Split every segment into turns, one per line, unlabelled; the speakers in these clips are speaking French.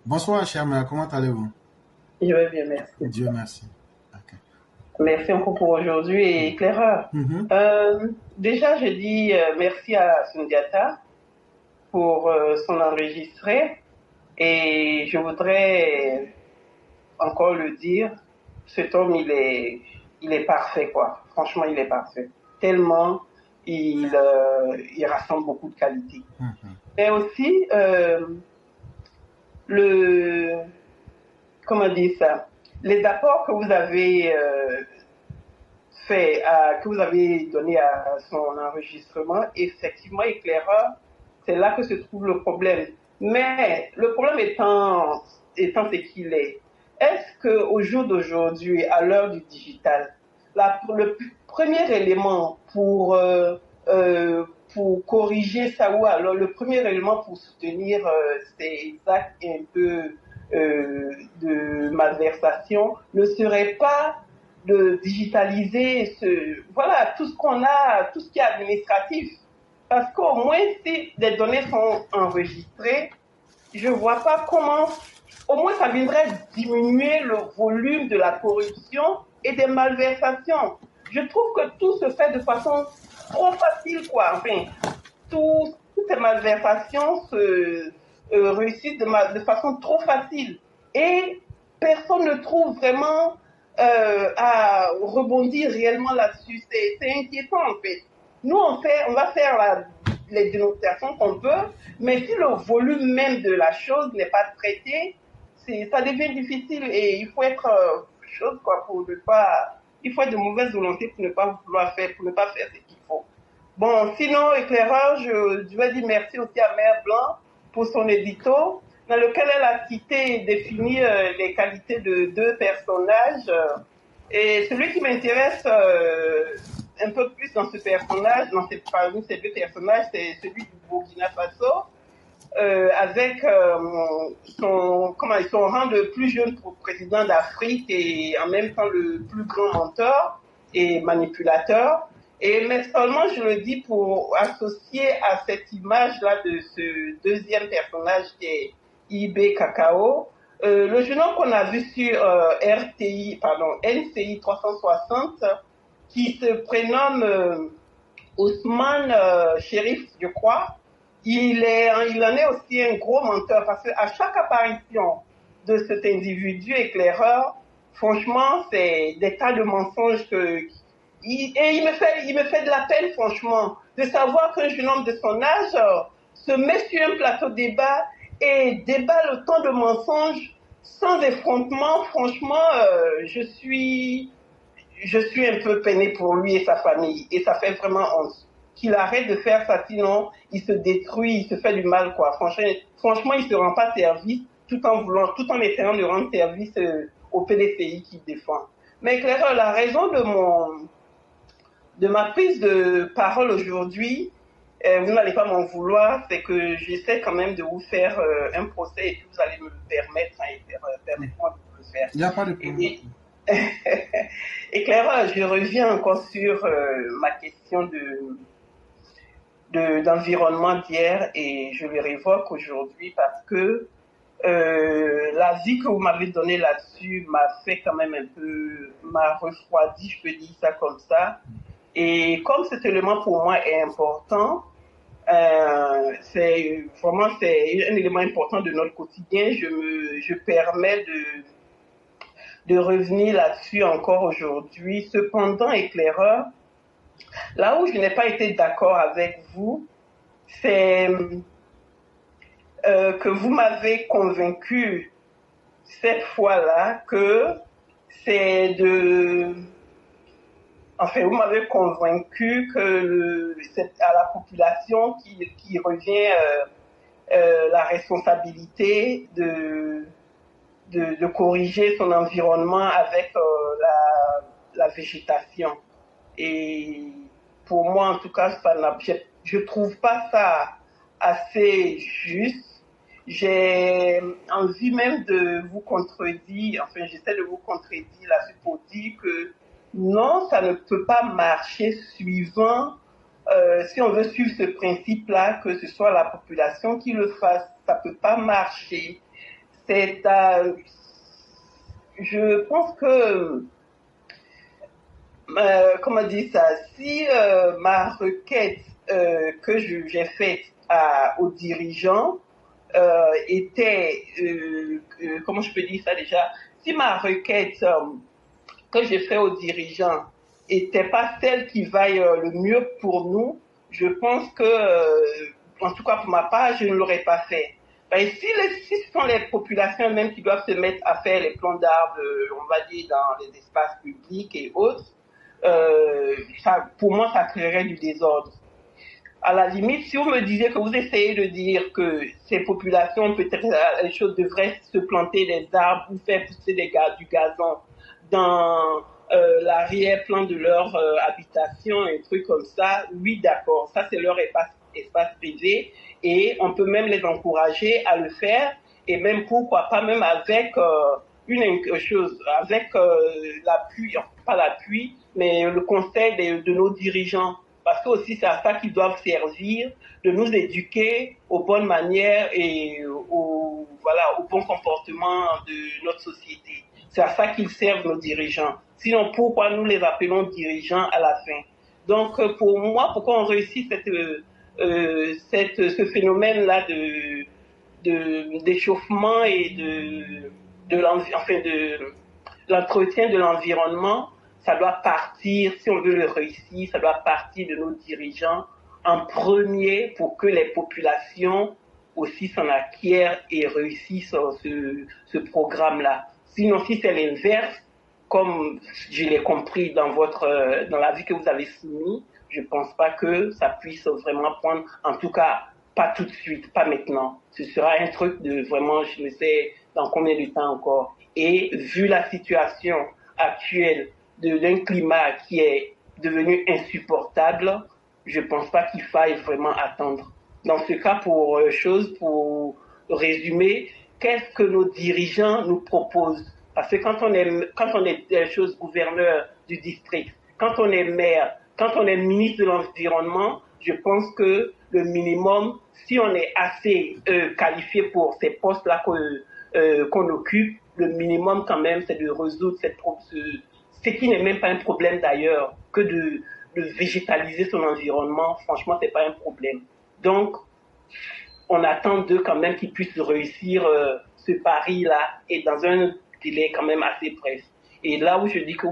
Bonsoir, cher mère, comment allez-vous?
Je vais bien, merci.
Dieu merci. Ok.
Merci encore pour aujourd'hui et éclaireur.
Mhm.
Déjà, je dis merci à Sundiata pour son enregistré et je voudrais encore le dire, cet homme, il est parfait, quoi. Franchement, il est parfait. Tellement il rassemble beaucoup de qualités.
Mhm.
Mais aussi, le, comment dire ça, les apports que vous avez que vous avez donné à son enregistrement, effectivement, éclaireur, c'est là que se trouve le problème. Mais le problème étant ce qu'il est-ce qu'au jour d'aujourd'hui, à l'heure du digital, le premier élément pour corriger ça, ou alors le premier élément pour soutenir ces actes un peu de malversation ne serait pas de digitaliser voilà, tout ce qu'on a, tout ce qui est administratif. Parce qu'au moins, si les données sont enregistrées, je vois pas comment, au moins ça viendrait diminuer le volume de la corruption et des malversations. Je trouve que tout se fait de façon trop facile, quoi. Enfin, toutes ces malversations réussissent de façon trop facile. Et personne ne trouve vraiment à rebondir réellement là-dessus. C'est inquiétant, en fait. Nous, on va faire les dénonciations qu'on peut, mais si le volume même de la chose n'est pas traité, ça devient difficile et il faut être chose quoi pour ne pas, il faut être de mauvaise volonté pour ne pas vouloir faire, pour ne pas faire ce qu'il faut. Bon, sinon, éclaireur, je vais dire merci aussi à Mère Blanc pour son édito, dans lequel elle a cité et défini les qualités de deux personnages. Et celui qui m'intéresse un peu plus dans ce personnage, parmi ces deux personnages, c'est celui du Burkina Faso, avec son rang de plus jeune président d'Afrique et en même temps le plus grand menteur et manipulateur. Mais seulement je le dis pour associer à cette image-là de ce deuxième personnage qui est IB Cacao, le jeune homme qu'on a vu sur NCI 360, qui se prénomme Ousmane Chérif, je crois, il en est aussi un gros menteur parce qu'à chaque apparition de cet individu éclaireur, franchement, c'est des tas de mensonges il me fait de la peine, franchement, de savoir qu'un jeune homme de son âge se met sur un plateau de débat et débat le temps de mensonges sans effrontement. Franchement, je suis un peu peiné pour lui et sa famille. Et ça fait vraiment honte. Qu'il arrête de faire ça, sinon il se détruit, il se fait du mal, quoi. Franchement, il se rend pas service tout en essayant de rendre service au PDCI qu'il défend. Mais Claire, la raison de ma prise de parole aujourd'hui, vous n'allez pas m'en vouloir, c'est que j'essaie quand même de vous faire un procès et puis vous allez me le permettre, permettez-moi de vous le faire.
Il n'y a pas de problème.
Et Clara, je reviens encore sur ma question d'environnement d'hier et je le révoque aujourd'hui parce que l'avis que vous m'avez donné là-dessus m'a fait quand même m'a refroidi, je peux dire ça comme ça. Et comme cet élément pour moi est important, c'est un élément important de notre quotidien, je permets de revenir là-dessus encore aujourd'hui. Cependant, éclaireur, là où je n'ai pas été d'accord avec vous, c'est que vous m'avez convaincu cette fois-là que c'est vous m'avez convaincu que c'est à la population qui revient la responsabilité de corriger son environnement avec la végétation. Et pour moi, en tout cas, je trouve pas ça assez juste. J'ai envie même de vous contredire, enfin, j'essaie de vous contredire là-dessus pour dire que non, ça ne peut pas marcher suivant, si on veut suivre ce principe-là, que ce soit la population qui le fasse, ça peut pas marcher. je pense que, comment dire ça, si ma requête que j'ai faite aux dirigeants était, comment je peux dire ça déjà, si ma requête que j'ai faite aux dirigeants était pas celle qui vaille le mieux pour nous, je pense que, en tout cas pour ma part, je ne l'aurais pas fait. Ben, si ce sont les populations même qui doivent se mettre à faire les plans d'arbres, on va dire dans les espaces publics et autres, pour moi, ça créerait du désordre. À la limite, si vous me disiez que vous essayez de dire que ces populations, peut-être les choses devraient se planter des arbres ou faire pousser du gazon dans l'arrière-plan de leur habitation, un truc comme ça, oui, d'accord, ça c'est leur espace privé et on peut même les encourager à le faire et même pourquoi pas même avec une chose, avec l'appui, pas l'appui, mais le conseil de nos dirigeants. Parce que aussi c'est à ça qu'ils doivent servir, de nous éduquer aux bonnes manières et au bon comportement de notre société. C'est à ça qu'ils servent nos dirigeants. Sinon, pourquoi nous les appelons dirigeants à la fin? Donc, pour moi, pourquoi on réussit ce phénomène-là d'échauffement et de l'entretien de l'environnement, ça doit partir, si on veut le réussir, ça doit partir de nos dirigeants en premier pour que les populations aussi s'en acquièrent et réussissent ce programme-là. Sinon, si c'est l'inverse, comme je l'ai compris dans l'avis que vous avez soumis, je pense pas que ça puisse vraiment prendre, en tout cas, pas tout de suite, pas maintenant. Ce sera un truc de vraiment, je ne sais dans combien de temps encore. Et vu la situation actuelle d'un climat qui est devenu insupportable, je pense pas qu'il faille vraiment attendre. Dans ce cas, pour résumer, qu'est-ce que nos dirigeants nous proposent? Parce que quand on est gouverneur du district, quand on est maire, quand on est ministre de l'Environnement, je pense que le minimum, si on est assez qualifié pour ces postes-là qu'on occupe, le minimum quand même, c'est de résoudre ce qui n'est même pas un problème d'ailleurs, que de végétaliser son environnement. Franchement, c'est pas un problème. Donc, on attend d'eux quand même qu'ils puissent réussir ce pari-là et dans un délai quand même assez bref. Et là où je dis que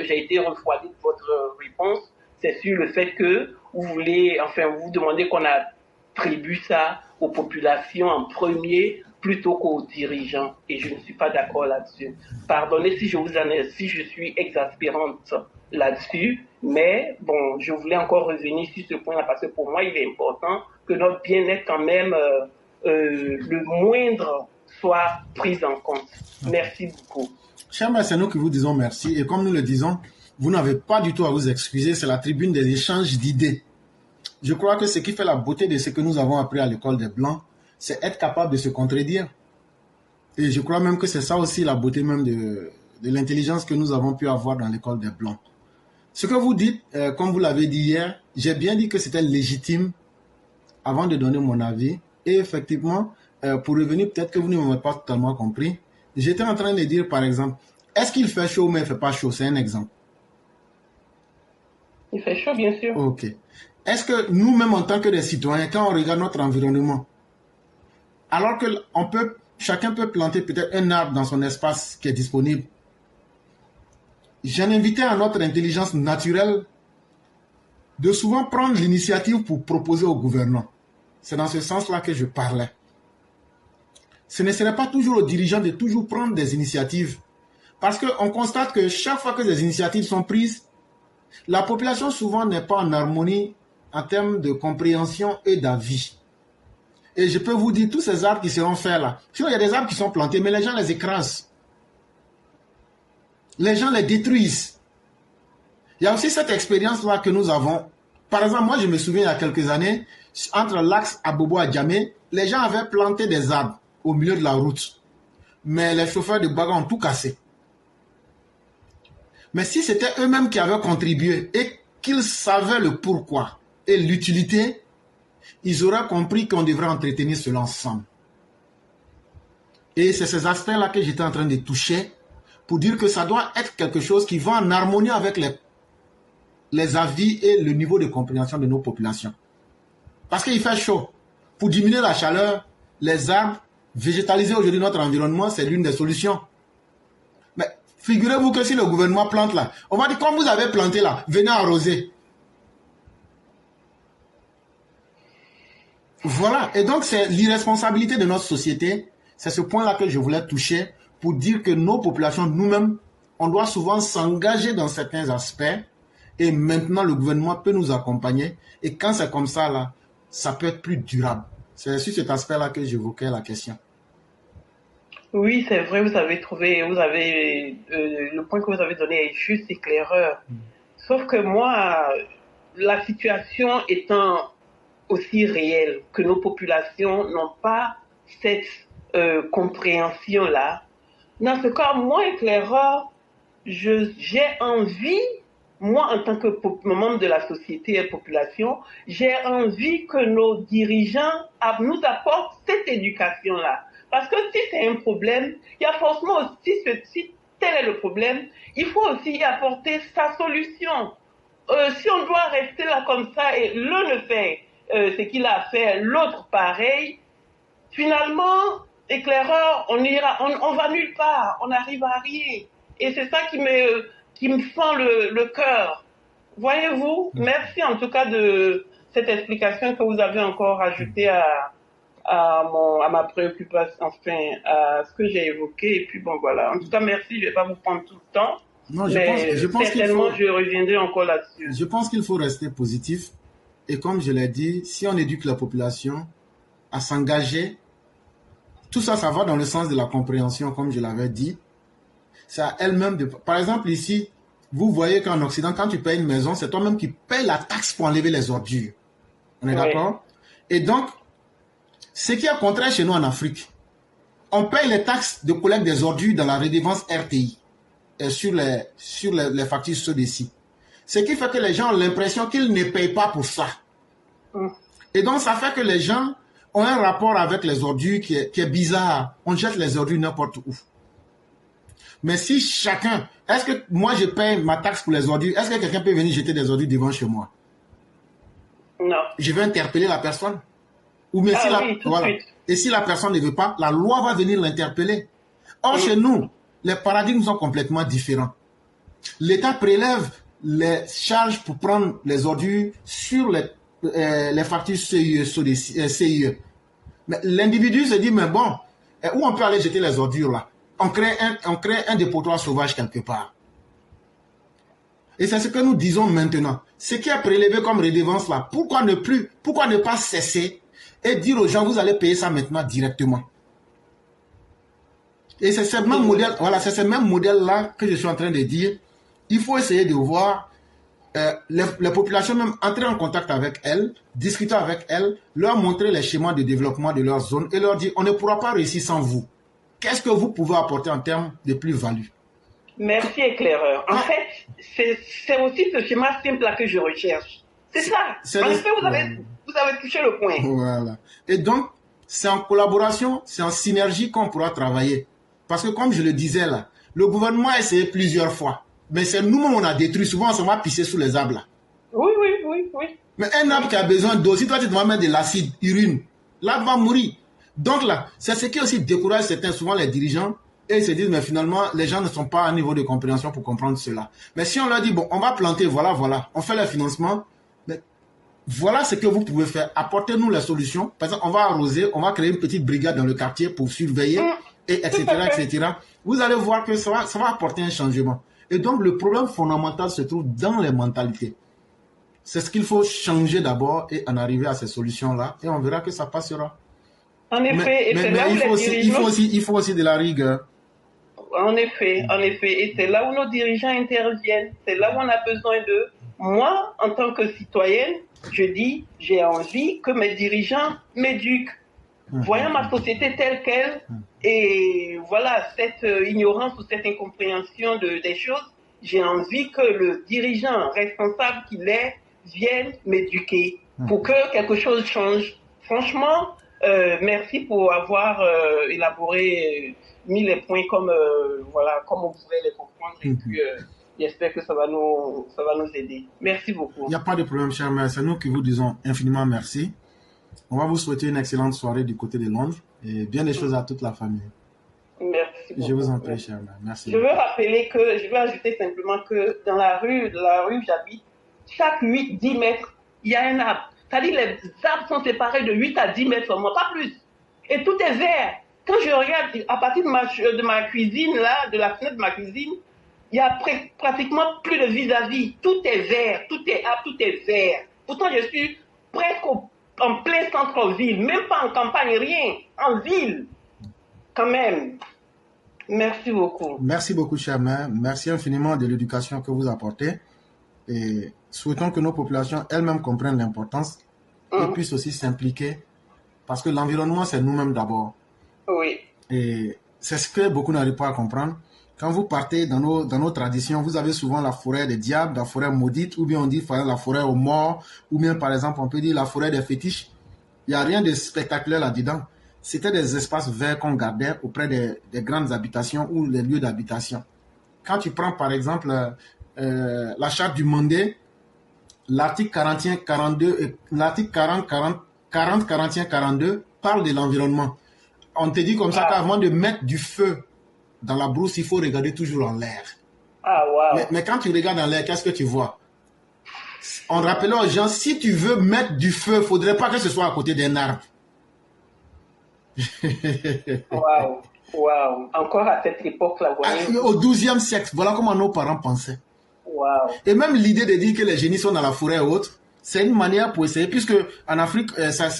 j'ai été refroidi de votre réponse, c'est sur le fait que vous demandez qu'on attribue ça aux populations en premier plutôt qu'aux dirigeants. Et je ne suis pas d'accord là-dessus. Pardonnez si je suis exaspérante là-dessus, mais bon, je voulais encore revenir sur ce point-là parce que pour moi, il est important que notre bien-être quand même le moindre soit pris en compte. Merci beaucoup.
Cher maître, c'est nous qui vous disons merci. Et comme nous le disons, vous n'avez pas du tout à vous excuser. C'est la tribune des échanges d'idées. Je crois que ce qui fait la beauté de ce que nous avons appris à l'école des Blancs, c'est être capable de se contredire. Et je crois même que c'est ça aussi la beauté même de l'intelligence que nous avons pu avoir dans l'école des Blancs. Ce que vous dites, comme vous l'avez dit hier, j'ai bien dit que c'était légitime avant de donner mon avis. Et effectivement, pour revenir, peut-être que vous ne m'avez pas totalement compris, j'étais en train de dire, par exemple, est-ce qu'il fait chaud mais il ne fait pas chaud? C'est un exemple.
Il fait chaud, bien sûr.
Ok. Est-ce que nous-mêmes, en tant que des citoyens, quand on regarde notre environnement, alors que chacun peut planter peut-être un arbre dans son espace qui est disponible, j'en invitais à notre intelligence naturelle de souvent prendre l'initiative pour proposer au gouvernement. C'est dans ce sens-là que je parlais. Ce ne serait pas toujours aux dirigeants de toujours prendre des initiatives. Parce qu'on constate que chaque fois que des initiatives sont prises, la population souvent n'est pas en harmonie en termes de compréhension et d'avis. Et je peux vous dire, tous ces arbres qui seront faits là, il y a des arbres qui sont plantés, mais les gens les écrasent. Les gens les détruisent. Il y a aussi cette expérience-là que nous avons. Par exemple, moi je me souviens il y a quelques années, entre l'axe Abobo-Adjamé, les gens avaient planté des arbres au milieu de la route. Mais les chauffeurs de bagarre ont tout cassé. Mais si c'était eux-mêmes qui avaient contribué et qu'ils savaient le pourquoi et l'utilité, ils auraient compris qu'on devrait entretenir cela ensemble. Et c'est ces aspects-là que j'étais en train de toucher pour dire que ça doit être quelque chose qui va en harmonie avec les avis et le niveau de compréhension de nos populations. Parce qu'il fait chaud. Pour diminuer la chaleur, les arbres, végétaliser aujourd'hui notre environnement, c'est l'une des solutions. Mais figurez-vous que si le gouvernement plante là, on va dire comme vous avez planté là, venez arroser. Voilà. Et donc c'est l'irresponsabilité de notre société. C'est ce point-là que je voulais toucher pour dire que nos populations, nous-mêmes, on doit souvent s'engager dans certains aspects et maintenant le gouvernement peut nous accompagner. Et quand c'est comme ça, là, ça peut être plus durable. C'est sur cet aspect-là que j'évoquais la question.
Oui, c'est vrai, le point que vous avez donné est juste éclaireur. Sauf que moi, la situation étant aussi réelle, que nos populations n'ont pas cette compréhension-là, dans ce cas, moi, éclaireur, j'ai envie, moi, en tant que membre de la société et population, j'ai envie que nos dirigeants nous apportent cette éducation-là. Parce que si c'est un problème, il y a forcément aussi, si tel est le problème, il faut aussi y apporter sa solution. Si on doit rester là comme ça et l'un ne fait ce qu'il a fait, l'autre pareil, finalement, éclaireur, on va nulle part, on n'arrive à rien. Et c'est ça qui me fend le cœur. Voyez-vous, merci en tout cas de cette explication que vous avez encore ajoutée à ma préoccupation, enfin, à ce que j'ai évoqué. Et puis bon, voilà. En tout cas, merci, je vais pas vous prendre tout le temps.
Non, je pense
certainement, je reviendrai encore là-dessus.
Je pense qu'il faut rester positif. Et comme je l'ai dit, si on éduque la population à s'engager, tout ça, ça va dans le sens de la compréhension, comme je l'avais dit. C'est à elle-même de... Par exemple, ici, vous voyez qu'en Occident, quand tu payes une maison, c'est toi-même qui payes la taxe pour enlever les ordures. On est d'accord? Et donc, ce qui est contraire chez nous en Afrique, on paye les taxes de collecte des ordures dans la redevance RTI sur les factures SODECI. Ce qui fait que les gens ont l'impression qu'ils ne payent pas pour ça. Et donc, ça fait que les gens ont un rapport avec les ordures qui est bizarre. On jette les ordures n'importe où. Mais si chacun... Est-ce que moi, je paye ma taxe pour les ordures? Est-ce que quelqu'un peut venir jeter des ordures devant chez moi?
Non.
Je vais interpeller la personne. Ou mais Et si la personne ne veut pas, la loi va venir l'interpeller. Or, chez nous, les paradigmes sont complètement différents. L'État prélève les charges pour prendre les ordures sur les factures CIE. Mais l'individu se dit, mais bon, où on peut aller jeter les ordures là? On crée un dépotoir sauvage quelque part. Et c'est ce que nous disons maintenant. Ce qui est prélevé comme redevance là, pourquoi ne pas cesser et dire aux gens, vous allez payer ça maintenant directement. Et c'est ce même modèle, voilà, c'est ce même modèle-là que je suis en train de dire. Il faut essayer de voir les populations même entrer en contact avec elles, discuter avec elles, leur montrer les schémas de développement de leur zone et leur dire, on ne pourra pas réussir sans vous. Qu'est-ce que vous pouvez apporter en termes de plus-value?
Merci, éclaireur. En fait, c'est aussi ce schéma simple-là que je recherche. C'est ça. En effet, vous avez touché le point.
Voilà. Et donc, c'est en collaboration, c'est en synergie qu'on pourra travailler. Parce que comme je le disais là, le gouvernement a essayé plusieurs fois. Mais c'est nous-mêmes on a détruit. Souvent, on s'en va pisser sous les arbres là.
Oui.
Mais un arbre qui a besoin d'eau, si toi tu te vas mettre de l'acide, urine, l'arbre va mourir. Donc là, c'est ce qui aussi décourage certains, souvent les dirigeants, et ils se disent, mais finalement, les gens ne sont pas à un niveau de compréhension pour comprendre cela. Mais si on leur dit, bon, on va planter, voilà, on fait le financement, mais voilà ce que vous pouvez faire. Apportez-nous les solutions. Par exemple, on va arroser, on va créer une petite brigade dans le quartier pour surveiller, etc. Vous allez voir que ça va apporter un changement. Et donc, le problème fondamental se trouve dans les mentalités. C'est ce qu'il faut changer d'abord et en arriver à ces solutions-là, et on verra que ça passera.
En effet,
il faut aussi de la rigueur.
En effet, et c'est là où nos dirigeants interviennent, c'est là où on a besoin d'eux. Moi, en tant que citoyenne, je dis, j'ai envie que mes dirigeants m'éduquent, voyant ma société telle qu'elle, et voilà, cette ignorance ou cette incompréhension des choses, j'ai envie que le dirigeant responsable qu'il est vienne m'éduquer pour que quelque chose change. Franchement, Merci pour avoir élaboré, mis les points comme voilà, comme on pouvait les comprendre. Et puis, j'espère que ça va nous aider. Merci beaucoup.
Il n'y a pas de problème, cher mère. C'est nous qui vous disons infiniment merci. On va vous souhaiter une excellente soirée du côté de Londres et bien des choses à toute la famille.
Merci beaucoup.
Je vous en prie, cher mère. Merci.
Je veux ajouter simplement que dans la rue où j'habite, chaque 8-10 mètres, il y a un arbre. C'est-à-dire les arbres sont séparés de 8 à 10 mètres seulement, pas plus. Et tout est vert. Quand je regarde à partir de ma cuisine, là, de la fenêtre de ma cuisine, il y a pratiquement plus de vis-à-vis. Tout est vert, tout est arbre, tout est vert. Pourtant, je suis presque en plein centre-ville, même pas en campagne, rien, en ville, quand même. Merci beaucoup.
Merci beaucoup, cher mère. Merci infiniment de l'éducation que vous apportez. Et souhaitons que nos populations elles-mêmes comprennent l'importance et puissent aussi s'impliquer. Parce que l'environnement, c'est nous-mêmes d'abord.
Oui.
Et c'est ce que beaucoup n'arrivent pas à comprendre. Quand vous partez dans nos traditions, vous avez souvent la forêt des diables, la forêt maudite, ou bien on dit la forêt aux morts, ou bien par exemple on peut dire la forêt des fétiches. Il n'y a rien de spectaculaire là-dedans. C'était des espaces verts qu'on gardait auprès des grandes habitations ou les lieux d'habitation. Quand tu prends par exemple la charte du Mandé, l'article 41, 42, l'article 40, 41, 42 parle de l'environnement. On te dit comme ça qu'avant de mettre du feu dans la brousse, il faut regarder toujours en l'air.
Ah, wow.
Mais quand tu regardes en l'air, qu'est-ce que tu vois? On rappelait aux gens, si tu veux mettre du feu, il ne faudrait pas que ce soit à côté d'un arbre.
Wow. Wow. Encore à cette époque-là.
Au XIIe siècle, voilà comment nos parents pensaient.
Wow.
Et même l'idée de dire que les génies sont dans la forêt et autres, c'est une manière pour essayer, puisque en Afrique,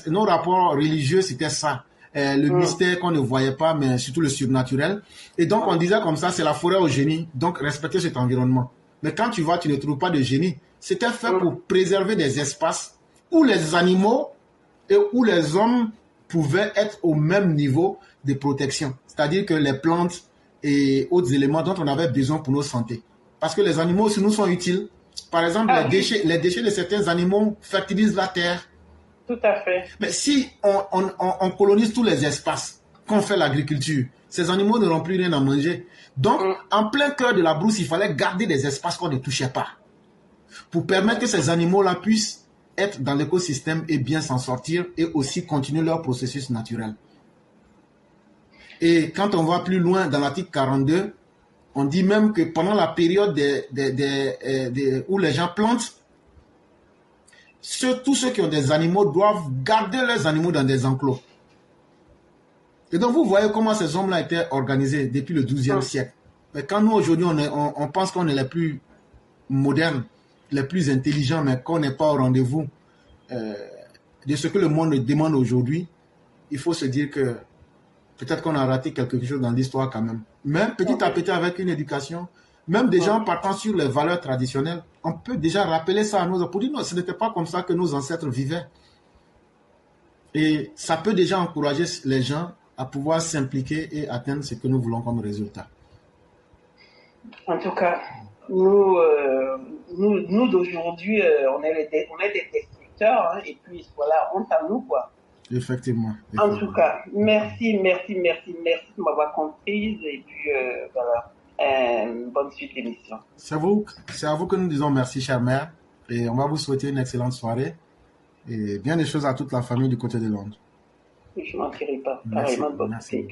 nos rapports religieux, c'était ça. Le mystère qu'on ne voyait pas, mais surtout le surnaturel. Et donc, on disait comme ça, c'est la forêt aux génies, donc respectez cet environnement. Mais quand tu vois, tu ne trouves pas de génie. C'était fait pour préserver des espaces où les animaux et où les hommes pouvaient être au même niveau de protection. C'est-à-dire que les plantes et autres éléments dont on avait besoin pour nos santé. Parce que les animaux aussi nous sont utiles. Par exemple, les déchets de certains animaux fertilisent la terre.
Tout à fait.
Mais si on colonise tous les espaces, qu'on fait l'agriculture, ces animaux n'auront plus rien à manger. Donc, en plein cœur de la brousse, il fallait garder des espaces qu'on ne touchait pas. Pour permettre que ces animaux-là puissent être dans l'écosystème et bien s'en sortir et aussi continuer leur processus naturel. Et quand on va plus loin dans l'article 42, on dit même que pendant la période où les gens plantent, tous ceux qui ont des animaux doivent garder leurs animaux dans des enclos. Et donc vous voyez comment ces hommes-là étaient organisés depuis le XIIe siècle. Mais quand nous aujourd'hui on pense qu'on est les plus modernes, les plus intelligents, mais qu'on n'est pas au rendez-vous de ce que le monde demande aujourd'hui, il faut se dire que peut-être qu'on a raté quelque chose dans l'histoire quand même. Mais petit à petit, avec une éducation, même des gens partant sur les valeurs traditionnelles, on peut déjà rappeler ça à nos enfants. Pour dire non, ce n'était pas comme ça que nos ancêtres vivaient. Et ça peut déjà encourager les gens à pouvoir s'impliquer et atteindre ce que nous voulons comme résultat.
En tout cas, nous d'aujourd'hui, on est des destructeurs, hein, et puis voilà, honte à nous, quoi.
Effectivement.
En tout cas, merci de m'avoir comprise, et puis voilà, bonne suite d'émission.
C'est à vous que nous disons merci, chère mère, et on va vous souhaiter une excellente soirée, et bien des choses à toute la famille du côté de Londres.
Je ne m'en tirerai pas. Pareillement, bonne suite.